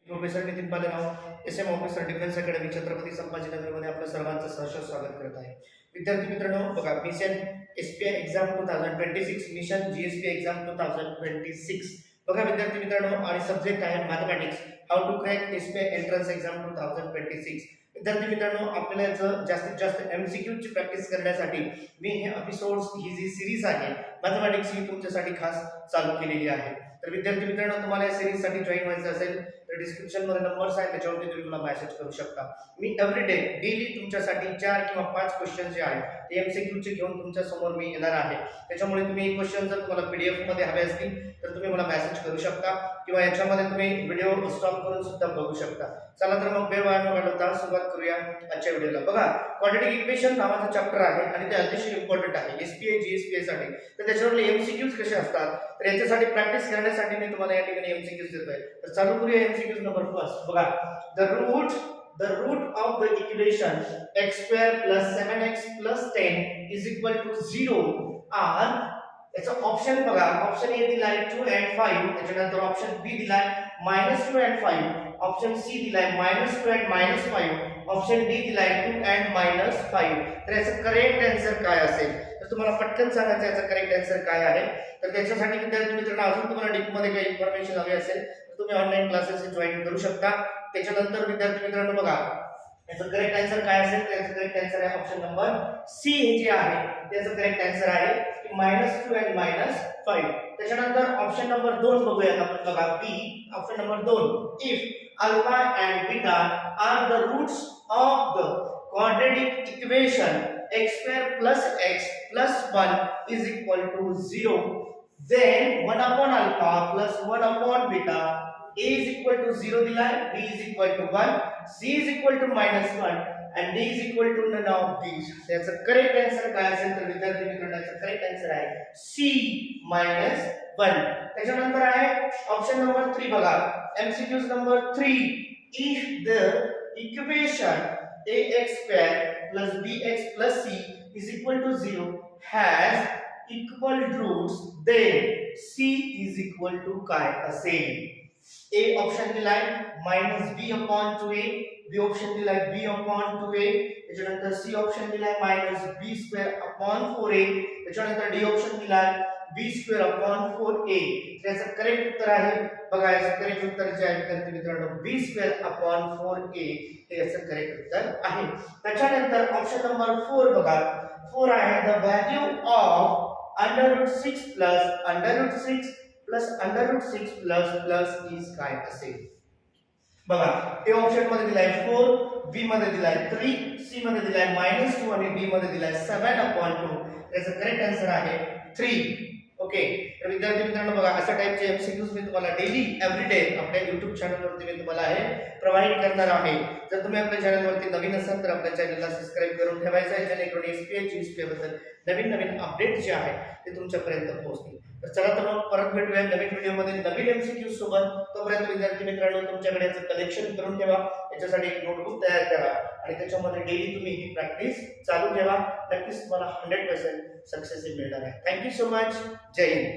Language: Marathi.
Professor Nitin Palerao S M officer defence academy Chhatrapati संभाजीनगरमध्ये आपलं सर्वांचं सहर्ष स्वागत करत आहे. विद्यार्थी मित्रांनो, बघा mission SPI exam 2026 mission GSP exam 2026 बघा विद्यार्थी मित्रांनो, आणि सब्जेक्ट आहे mathematics. How to crack SPI entrance exam 2026. विद्यार्थी मित्रांनो, आपल्याला जास्तीत जास्त एमसीक्यू ची प्रॅक्टिस करण्यासाठी मी हे एपिसोड्स, ही जी सिरीज आहे मॅथमॅटिक्स, ही तुमच्यासाठी खास चालू केलेली आहे. तर विद्यार्थी मित्रांनो, तुम्हाला या सिरीज साठी जॉईन व्हायचं असेल तर डिस्क्रिप्शन मध्ये नंबर्स आहेत, त्याच्यावरती तुम्ही मला मेसेज करू शकता. मी एव्हरीडे डेली तुमच्यासाठी 4 किंवा 5 क्वेश्चन जे आहेत ते एमसीक्यू चे घेऊन तुमच्या समोर मी येणार आहे. त्याच्यामुळे तुम्ही एक क्वेश्चन जर तुम्हाला पीडीएफ मध्ये हवे असतील तर तुम्ही मला मेसेज करू शकता किंवा याच्यामध्ये तुम्ही व्हिडिओ स्टॉप करून सुद्धा बघू शकता. चला तर मग वेळ वाया न घालवता सुरुवात करूया आजच्या व्हिडिओला. बघा, क्वाड्रॅटिक इक्वेशन नावाचं चॅप्टर आहे आणि ते अतिशय इम्पॉर्टंट आहे एसपीआय जीएसपीआय साठी. तर त्याच्यावरले एमसीक्यूज कसे असतात तर याच्यासाठी प्रॅक्टिस करण्यासाठी मी तुम्हाला या ठिकाणी एमसीक्यूज देतोय. तर चालू करूया एमसीक्यूज नंबर फर्स्ट. बघा, the root of the equation x square plus 7x plus 10 is equal to 0 are याचा ऑप्शन बघा. ऑप्शन ए दिलाय 2 and 5, त्याच्यानंतर ऑप्शन बी दिलाय -2 and 5, ऑप्शन सी दिलाय -2 and -5, ऑप्शन डी दिलाय 2 and -5. तर याचा करेक्ट आन्सर काय असेल तर तुम्हाला पटकन सांगायचं याचा करेक्ट आन्सर काय आहे. तर त्याच्यासाठी विद्यार्थी मित्रांनो, अजून तुम्हाला डीप मध्ये काही इन्फॉर्मेशन हवी असेल तर तुम्ही ऑनलाईन क्लासेस जॉईन करू शकता. त्याच्यानंतर विद्यार्थी मित्रांनो, बघा याचा करेक्ट आन्सर काय असेल तर याचा करेक्ट आन्सर आहे ऑप्शन नंबर सी. हे जे आहे त्याचा करेक्ट आन्सर आहे की -2 and -5. त्याच्यानंतर ऑप्शन नंबर 2 बघूया आपण. बघा B, option number 2, if alpha and beta are the roots of the quadratic equation x square plus x plus 1 is equal to 0, then 1 upon alpha plus 1 upon beta, a is equal to 0 दिलाय, b is equal to 1, c is equal to -1 and d is equal to none of these. याचा करेक्ट आन्सर काय असेल तर विद्यार्थी मित्रांनो, याचा करेक्ट आन्सर आहे c -1. त्याच्यानंतर आहे ऑप्शन नंबर 3. बघा, MCQs number 3, if the equation ax square plus bx plus c is equal to 0 has equal roots, then c is equal to काय असेल. A ऑप्शन दिलाय -b/2a, b ऑप्शन दिलाय b/2a, त्याच्यानंतर c ऑप्शन दिलाय -b²/4a, त्याच्यानंतर d ऑप्शन दिलाय b²/4a. त्याचं करेक्ट उत्तर आहे बघा, याचं करेक्ट उत्तर जे आहे विद्यार्थी मित्रांनो b²/4a हे याचं करेक्ट उत्तर आहे. त्याच्यानंतर ऑप्शन नंबर 4 बघा, 4 आहे द व्हॅल्यू ऑफ √6 √6 √6 इज काय असेल. बघा, ए ऑप्शन मध्ये दिलाय 4, बी मध्ये दिलाय 3, सी मध्ये दिलाय -2 आणि डी मध्ये दिलाय 7/2. याचा करेक्ट आन्सर आहे 3. ओके, तर विद्यार्थी मित्रांनो, बघा अशा टाइपचे एमसीक्यूज मी तुम्हाला डेली एव्हरीडे आपल्या YouTube चॅनलवरती मी तुम्हाला हे प्रोव्हाइड करणार आहे. जर तुम्ही आपल्या चॅनलवरती नवीन असाल तर आपल्या चॅनलला सबस्क्राइब करून ठेवायचं आहे, जेणेकरून एसपीआय जीएसपीआय बद्दल नवीन अपडेट जे आहे ते तुमच्यापर्यंत पोहोचतील. तर चला तर मग परत भेटूया नवीन व्हिडिओमध्ये नवीन एमसीक्यू सोबत. तोपर्यंत विद्यार्थी मित्रांनो, तुमच्याकडे याचं कलेक्शन करून ठेवा, याच्यासाठी एक नोटबुक तयार करा आणि त्याच्यामध्ये डेली तुम्ही ही प्रॅक्टिस चालू ठेवा. नक्कीच तुम्हाला 100% सक्सेस मिळणार आहे. Thank you so much. जय हिंद.